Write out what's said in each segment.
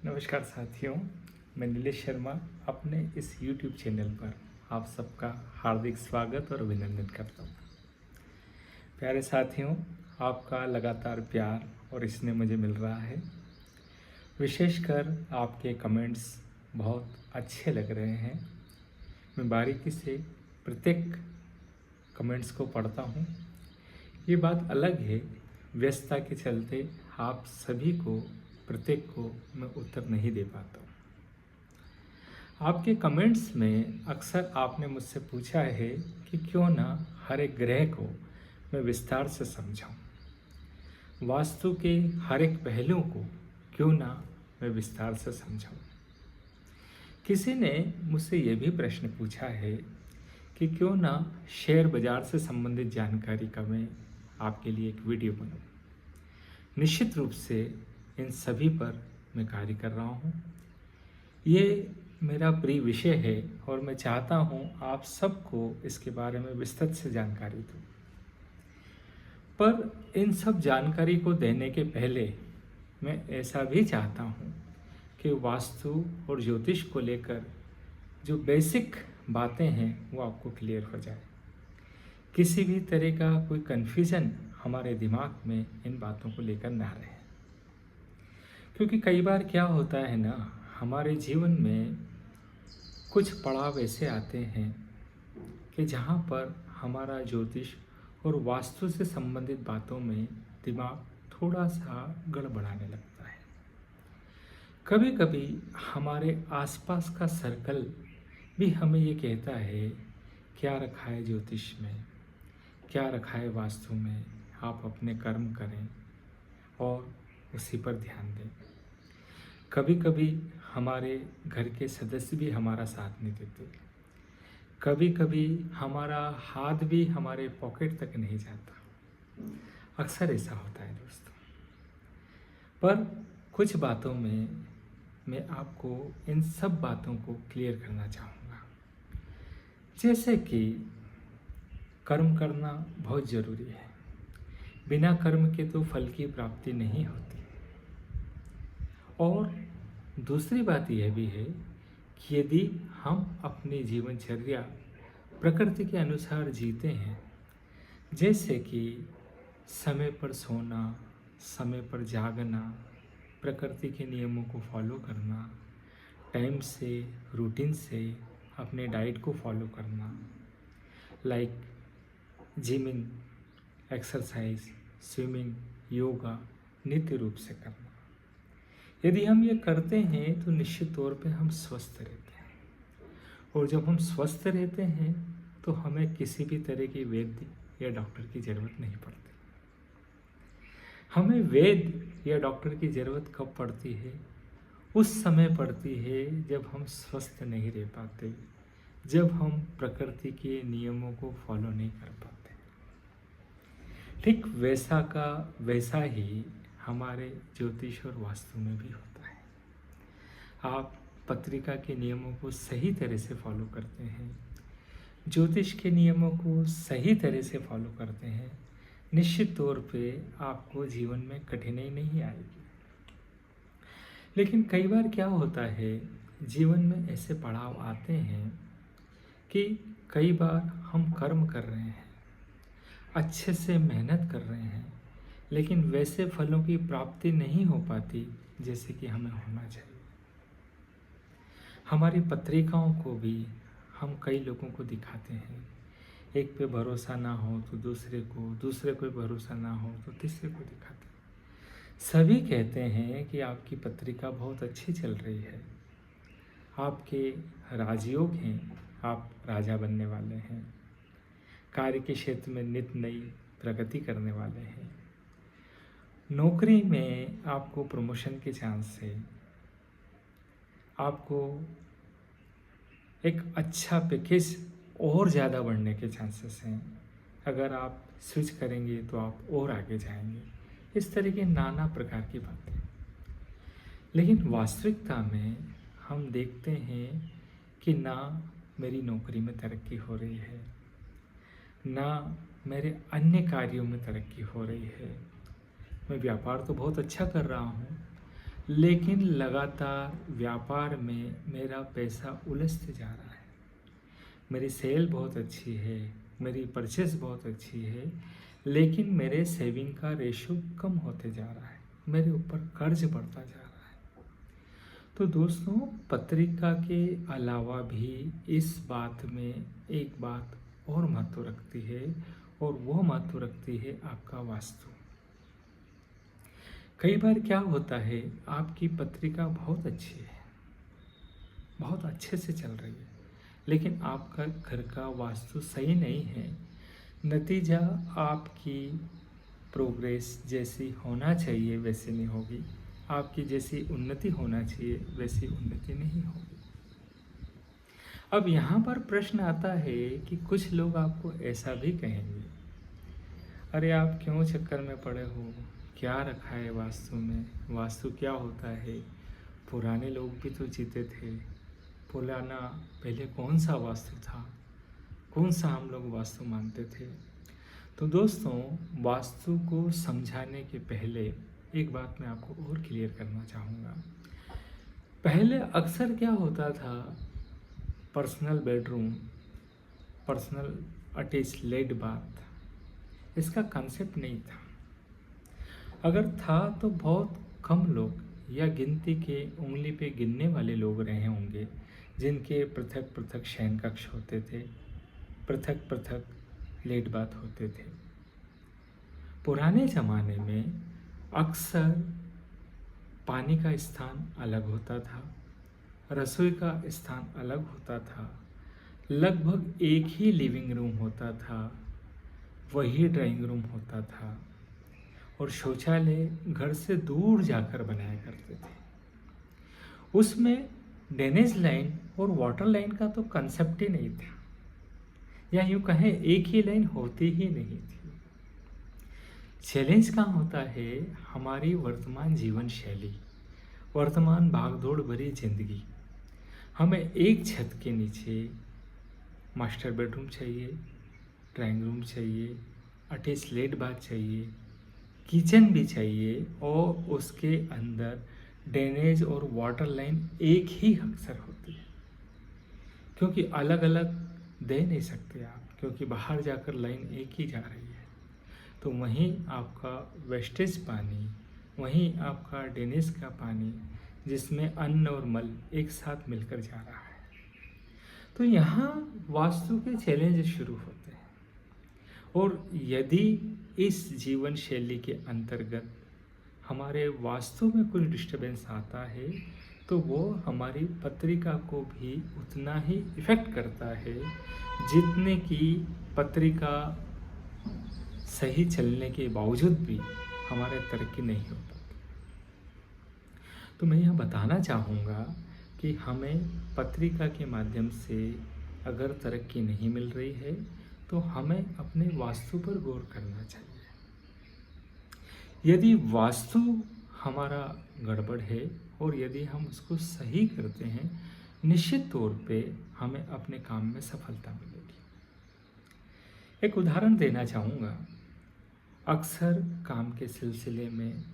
नमस्कार साथियों, मैं नीलेश शर्मा अपने इस YouTube चैनल पर आप सबका हार्दिक स्वागत और अभिनंदन करता हूँ। प्यारे साथियों, आपका लगातार प्यार और स्नेह मुझे मिल रहा है। विशेषकर आपके कमेंट्स बहुत अच्छे लग रहे हैं। मैं बारीकी से प्रत्येक कमेंट्स को पढ़ता हूँ। ये बात अलग है, व्यस्तता के चलते आप सभी को प्रत्येक को मैं उत्तर नहीं दे पाता हूँ। आपके कमेंट्स में अक्सर आपने मुझसे पूछा है कि क्यों ना हर एक ग्रह को मैं विस्तार से समझाऊं, वास्तु के हर एक पहलू को क्यों ना मैं विस्तार से समझाऊं। किसी ने मुझसे ये भी प्रश्न पूछा है कि क्यों ना शेयर बाजार से संबंधित जानकारी का मैं आपके लिए एक वीडियो बनाऊं। निश्चित रूप से इन सभी पर मैं कार्य कर रहा हूँ। ये मेरा प्रिय विषय है और मैं चाहता हूँ आप सबको इसके बारे में विस्तृत से जानकारी दूँ। पर इन सब जानकारी को देने के पहले मैं ऐसा भी चाहता हूँ कि वास्तु और ज्योतिष को लेकर जो बेसिक बातें हैं वो आपको क्लियर हो जाए। किसी भी तरह का कोई कन्फ्यूज़न हमारे दिमाग में इन बातों को लेकर ना रहे। क्योंकि कई बार क्या होता है ना, हमारे जीवन में कुछ पड़ाव ऐसे आते हैं कि जहाँ पर हमारा ज्योतिष और वास्तु से संबंधित बातों में दिमाग थोड़ा सा गड़बड़ाने लगता है। कभी कभी हमारे आसपास का सर्कल भी हमें ये कहता है क्या रखा है ज्योतिष में, क्या रखा है वास्तु में, आप अपने कर्म करें और उसी पर ध्यान दें। कभी कभी हमारे घर के सदस्य भी हमारा साथ नहीं देते, कभी कभी हमारा हाथ भी हमारे पॉकेट तक नहीं जाता। अक्सर ऐसा होता है दोस्तों। पर कुछ बातों में मैं आपको इन सब बातों को क्लियर करना चाहूँगा। जैसे कि कर्म करना बहुत ज़रूरी है, बिना कर्म के तो फल की प्राप्ति नहीं होती। और दूसरी बात यह भी है कि यदि हम अपनी जीवनचर्या प्रकृति के अनुसार जीते हैं, जैसे कि समय पर सोना, समय पर जागना, प्रकृति के नियमों को फॉलो करना, टाइम से रूटीन से अपने डाइट को फॉलो करना, like gymming, exercise, swimming, yoga नित्य रूप से करना। यदि हम ये करते हैं तो निश्चित तौर पे हम स्वस्थ रहते हैं। और जब हम स्वस्थ रहते हैं तो हमें किसी भी तरह की वैद्य या डॉक्टर की ज़रूरत नहीं पड़ती। हमें वैद्य या डॉक्टर की ज़रूरत कब पड़ती है? उस समय पड़ती है जब हम स्वस्थ नहीं रह पाते, जब हम प्रकृति के नियमों को फॉलो नहीं कर पाते। ठीक वैसा का वैसा ही हमारे ज्योतिष और वास्तु में भी होता है। आप पत्रिका के नियमों को सही तरह से फॉलो करते हैं, ज्योतिष के नियमों को सही तरह से फॉलो करते हैं, निश्चित तौर पे आपको जीवन में कठिनाई नहीं आएगी। लेकिन कई बार क्या होता है, जीवन में ऐसे पड़ाव आते हैं कि कई बार हम कर्म कर रहे हैं, अच्छे से मेहनत कर रहे हैं, लेकिन वैसे फलों की प्राप्ति नहीं हो पाती जैसे कि हमें होना चाहिए। हमारी पत्रिकाओं को भी हम कई लोगों को दिखाते हैं, एक पे भरोसा ना हो तो दूसरे को भरोसा ना हो तो तीसरे को दिखाते हैं। सभी कहते हैं कि आपकी पत्रिका बहुत अच्छी चल रही है, आपके राजयोग हैं, आप राजा बनने वाले हैं, कार्य के क्षेत्र में नित्य नई प्रगति करने वाले हैं, नौकरी में आपको प्रमोशन के चांस है, आपको एक अच्छा पैकेज और ज़्यादा बढ़ने के चांसेस हैं, अगर आप स्विच करेंगे तो आप और आगे जाएंगे। इस तरह के नाना प्रकार की बातें। लेकिन वास्तविकता में हम देखते हैं कि ना मेरी नौकरी में तरक्की हो रही है, ना मेरे अन्य कार्यों में तरक्की हो रही है। मैं व्यापार तो बहुत अच्छा कर रहा हूँ, लेकिन लगातार व्यापार में मेरा पैसा उलझते जा रहा है। मेरी सेल बहुत अच्छी है, मेरी परचेस बहुत अच्छी है, लेकिन मेरे सेविंग का रेशो कम होते जा रहा है, मेरे ऊपर कर्ज बढ़ता जा रहा है। तो दोस्तों, पत्रिका के अलावा भी इस बात में एक बात और महत्व रखती है, और वो महत्व रखती है आपका वास्तु। कई बार क्या होता है, आपकी पत्रिका बहुत अच्छी है, बहुत अच्छे से चल रही है, लेकिन आपका घर का वास्तु सही नहीं है। नतीजा आपकी प्रोग्रेस जैसी होना चाहिए वैसी नहीं होगी, आपकी जैसी उन्नति होना चाहिए वैसी उन्नति नहीं होगी। अब यहाँ पर प्रश्न आता है कि कुछ लोग आपको ऐसा भी कहेंगे, अरे आप क्यों चक्कर में पड़े हो, क्या रखा है वास्तु में, वास्तु क्या होता है, पुराने लोग भी तो जीते थे, पुराना पहले कौन सा वास्तु था, कौन सा हम लोग वास्तु मानते थे। तो दोस्तों, वास्तु को समझाने के पहले एक बात मैं आपको और क्लियर करना चाहूँगा। पहले अक्सर क्या होता था, personal bedroom, personal attached bath, इसका कंसेप्ट नहीं था। अगर था तो बहुत कम लोग या गिनती के उंगली पे गिनने वाले लोग रहे होंगे जिनके पृथक पृथक शयन कक्ष होते थे, पृथक पृथक लेट बात होते थे। पुराने ज़माने में अक्सर पानी का स्थान अलग होता था, रसोई का स्थान अलग होता था, लगभग एक ही लिविंग रूम होता था, वही ड्राइंग रूम होता था, और शौचालय घर से दूर जाकर बनाया करते थे। उसमें ड्रेनेज लाइन और वाटर लाइन का तो कंसेप्ट ही नहीं था, या यूँ कहें एक ही लाइन होती ही नहीं थी। चैलेंज कहाँ होता है, हमारी वर्तमान जीवन शैली, वर्तमान भागदौड़ भरी जिंदगी। हमें एक छत के नीचे मास्टर बेडरूम चाहिए, ड्राइंग रूम चाहिए, अटैच लेट बाथ चाहिए, किचन भी चाहिए, और उसके अंदर ड्रेनेज और वाटर लाइन एक ही अक्सर होती है, क्योंकि अलग अलग दे नहीं सकते आप, क्योंकि बाहर जाकर लाइन एक ही जा रही है। तो वहीं आपका वेस्टेज पानी, वहीं आपका ड्रेनेज का पानी, जिसमें अन्न और मल एक साथ मिलकर जा रहा है। तो यहाँ वास्तु के चैलेंज शुरू होते हैं, और यदि इस जीवन शैली के अंतर्गत हमारे वास्तु में कुछ डिस्टर्बेंस आता है, तो वो हमारी पत्रिका को भी उतना ही इफ़ेक्ट करता है जितने की पत्रिका सही चलने के बावजूद भी हमारे तरक्की नहीं हो पाती। तो मैं यह बताना चाहूँगा कि हमें पत्रिका के माध्यम से अगर तरक्की नहीं मिल रही है, तो हमें अपने वास्तु पर गौर करना चाहिए। यदि वास्तु हमारा गड़बड़ है और यदि हम उसको सही करते हैं, निश्चित तौर पे हमें अपने काम में सफलता मिलेगी। एक उदाहरण देना चाहूँगा। अक्सर काम के सिलसिले में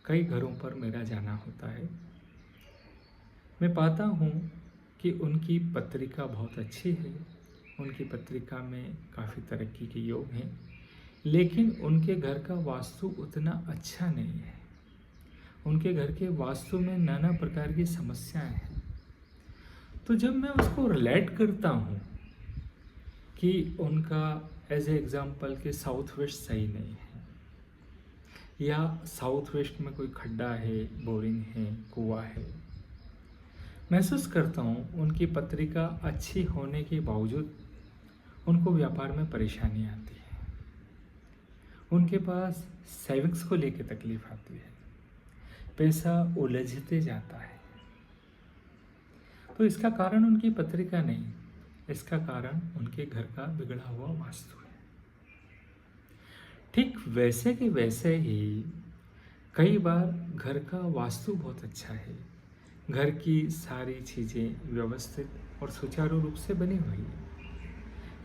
कई घरों पर मेरा जाना होता है। मैं पाता हूँ कि उनकी पत्रिका बहुत अच्छी है, उनकी पत्रिका में काफ़ी तरक्की के योग हैं, लेकिन उनके घर का वास्तु उतना अच्छा नहीं है। उनके घर के वास्तु में नाना प्रकार की समस्याएं हैं। तो जब मैं उसको रिलेट करता हूँ कि उनका एज ए एग्ज़ाम्पल कि साउथ वेस्ट सही नहीं है, या साउथ वेस्ट में कोई खड्डा है, बोरिंग है, कुआं है, महसूस करता हूँ उनकी पत्रिका अच्छी होने के बावजूद उनको व्यापार में परेशानी आती है, उनके पास सेविंग्स को लेकर तकलीफ आती है, पैसा उलझते जाता है। तो इसका कारण उनकी पत्रिका नहीं, इसका कारण उनके घर का बिगड़ा हुआ वास्तु है। ठीक वैसे के वैसे ही कई बार घर का वास्तु बहुत अच्छा है, घर की सारी चीज़ें व्यवस्थित और सुचारू रूप से बनी हुई है,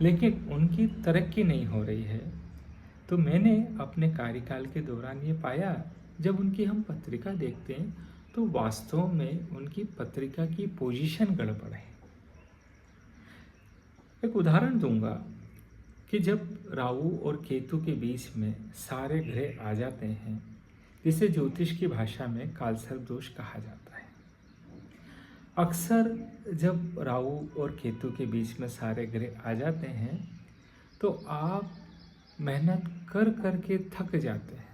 लेकिन उनकी तरक्की नहीं हो रही है। तो मैंने अपने कार्यकाल के दौरान ये पाया, जब उनकी हम पत्रिका देखते हैं तो तो वास्तव में उनकी पत्रिका की पोजीशन गड़बड़ है। एक उदाहरण दूंगा कि जब राहु और केतु के बीच में सारे ग्रह आ जाते हैं, जिसे ज्योतिष की भाषा में कालसर्प दोष कहा जाता है। अक्सर जब राहु और केतु के बीच में सारे ग्रह आ जाते हैं तो आप मेहनत कर कर के थक जाते हैं।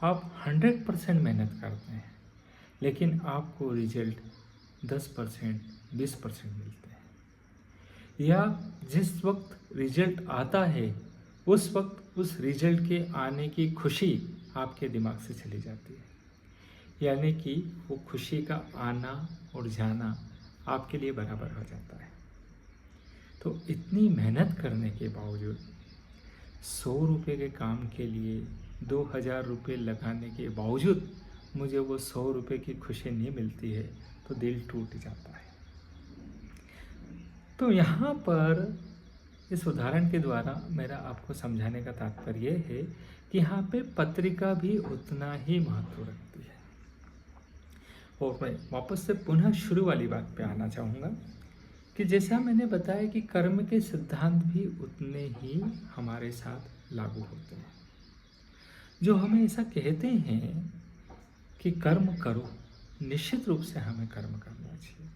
आप 100% मेहनत करते हैं, लेकिन आपको रिजल्ट 10%, 20% मिलते हैं। या जिस वक्त रिजल्ट आता है उस वक्त उस रिजल्ट के आने की खुशी आपके दिमाग से चली जाती है। यानी कि वो खुशी का आना और जाना आपके लिए बराबर हो जाता है। तो इतनी मेहनत करने के बावजूद 100 रुपये के काम के लिए 2000 रुपये लगाने के बावजूद मुझे वो 100 रुपये की खुशी नहीं मिलती है तो दिल टूट जाता है। तो यहाँ पर इस उदाहरण के द्वारा मेरा आपको समझाने का तात्पर्य है कि यहाँ पे पत्रिका भी उतना ही महत्व रखती है। और मैं वापस से पुनः शुरू वाली बात पे आना चाहूँगा कि जैसा मैंने बताया कि कर्म के सिद्धांत भी उतने ही हमारे साथ लागू होते हैं। जो हमें ऐसा कहते हैं कि कर्म करो, निश्चित रूप से हमें कर्म करना चाहिए।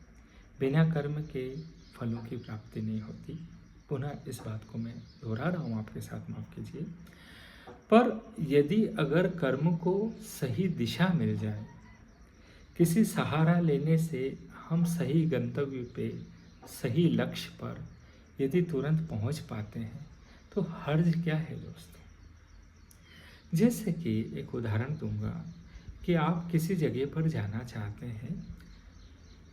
बिना कर्म के फलों की प्राप्ति नहीं होती। पुनः इस बात को मैं दोहरा रहा हूँ आपके साथ, माफ कीजिए। पर यदि अगर कर्म को सही दिशा मिल जाए, किसी सहारा लेने से हम सही गंतव्य पे, सही लक्ष्य पर यदि तुरंत पहुंच पाते हैं तो हर्ज क्या है दोस्तों। जैसे कि एक उदाहरण दूंगा कि आप किसी जगह पर जाना चाहते हैं।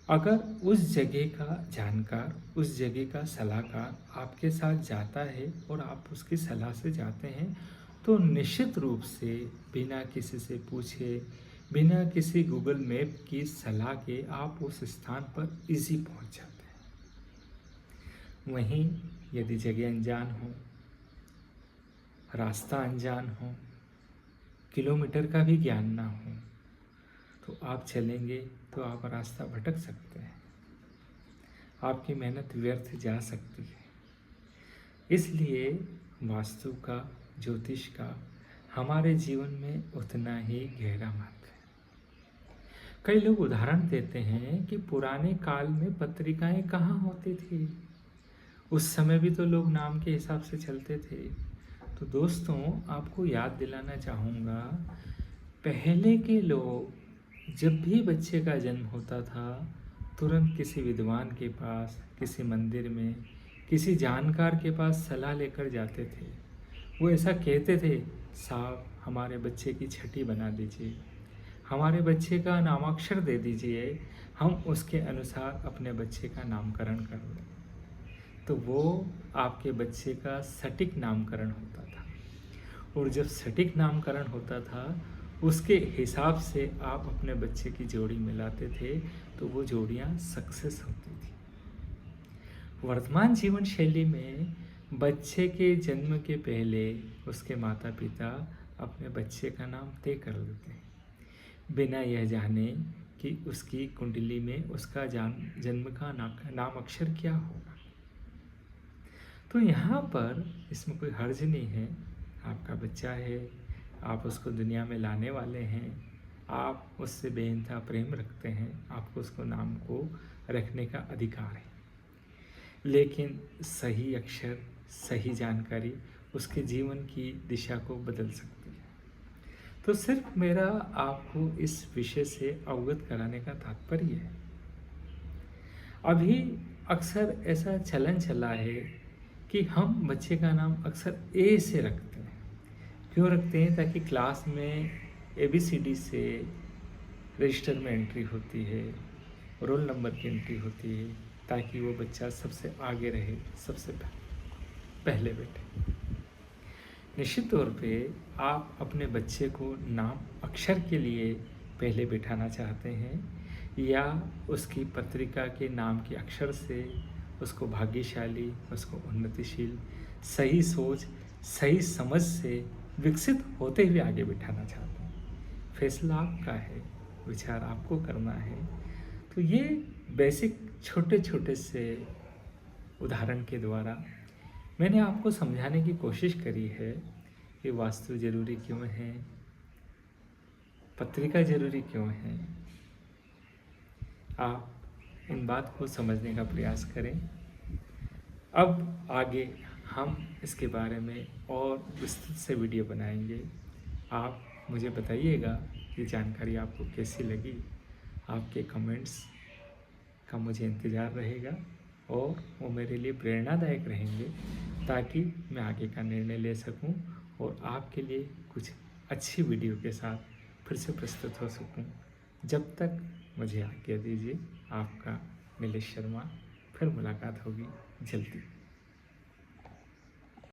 अगर उस जगह का जानकार, उस जगह का सलाहकार आपके साथ जाता है और आप उसकी सलाह से जाते हैं तो निश्चित रूप से बिना किसी से पूछे, बिना किसी गूगल मैप की सलाह के आप उस स्थान पर इजी पहुंच जाते हैं। वहीं यदि जगह अनजान हो, रास्ता अनजान हो, किलोमीटर का भी ज्ञान ना हो तो आप चलेंगे तो आप रास्ता भटक सकते हैं। आपकी मेहनत व्यर्थ जा सकती है। इसलिए वास्तु का, ज्योतिष का हमारे जीवन में उतना ही गहरा महत्व है। कई लोग उदाहरण देते हैं कि पुराने काल में पत्रिकाएं कहाँ होती थी, उस समय भी तो लोग नाम के हिसाब से चलते थे। तो दोस्तों, आपको याद दिलाना चाहूँगा, पहले के लोग जब भी बच्चे का जन्म होता था तुरंत किसी विद्वान के पास, किसी मंदिर में, किसी जानकार के पास सलाह लेकर जाते थे। वो ऐसा कहते थे, साहब हमारे बच्चे की छठी बना दीजिए, हमारे बच्चे का नामाक्षर दे दीजिए, हम उसके अनुसार अपने बच्चे का नामकरण कर दें। तो वो आपके बच्चे का सटीक नामकरण होता था। और जब सटीक नामकरण होता था उसके हिसाब से आप अपने बच्चे की जोड़ी मिलाते थे तो वो जोड़ियाँ सक्सेस होती थी। वर्तमान जीवन शैली में बच्चे के जन्म के पहले उसके माता पिता अपने बच्चे का नाम तय कर देते हैं, बिना यह जाने कि उसकी कुंडली में उसका जन्म का नाम अक्षर क्या होगा। तो यहाँ पर इसमें कोई हर्ज नहीं है। आपका बच्चा है, आप उसको दुनिया में लाने वाले हैं, आप उससे बेइंतहा प्रेम रखते हैं, आपको उसको नाम को रखने का अधिकार है। लेकिन सही अक्षर, सही जानकारी उसके जीवन की दिशा को बदल सकती है। तो सिर्फ मेरा आपको इस विषय से अवगत कराने का तात्पर्य है। अभी अक्सर ऐसा चलन चला है कि हम बच्चे का नाम अक्सर ए से रखते हैं। क्यों रखते हैं? ताकि क्लास में ABCD से रजिस्टर में एंट्री होती है, रोल नंबर की एंट्री होती है, ताकि वो बच्चा सबसे आगे रहे, सबसे पहले बैठे। निश्चित तौर पे आप अपने बच्चे को नाम अक्षर के लिए पहले बिठाना चाहते हैं या उसकी पत्रिका के नाम के अक्षर से उसको भाग्यशाली, उसको उन्नतिशील, सही सोच, सही समझ से विकसित होते हुए आगे बिठाना चाहते हैं। फैसला आपका है, विचार आपको करना है। तो ये बेसिक छोटे छोटे से उदाहरण के द्वारा मैंने आपको समझाने की कोशिश करी है कि वास्तु जरूरी क्यों है, पत्रिका जरूरी क्यों है। आप इन बात को समझने का प्रयास करें। अब आगे हम इसके बारे में और विस्तृत से वीडियो बनाएंगे। आप मुझे बताइएगा कि जानकारी आपको कैसी लगी। आपके कमेंट्स का मुझे इंतज़ार रहेगा और वो मेरे लिए प्रेरणादायक रहेंगे, ताकि मैं आगे का निर्णय ले सकूं और आपके लिए कुछ अच्छी वीडियो के साथ फिर से प्रस्तुत हो सकूं। जब तक मुझे आज्ञा दीजिए। आपका नीलेश शर्मा। फिर मुलाकात होगी जल्दी।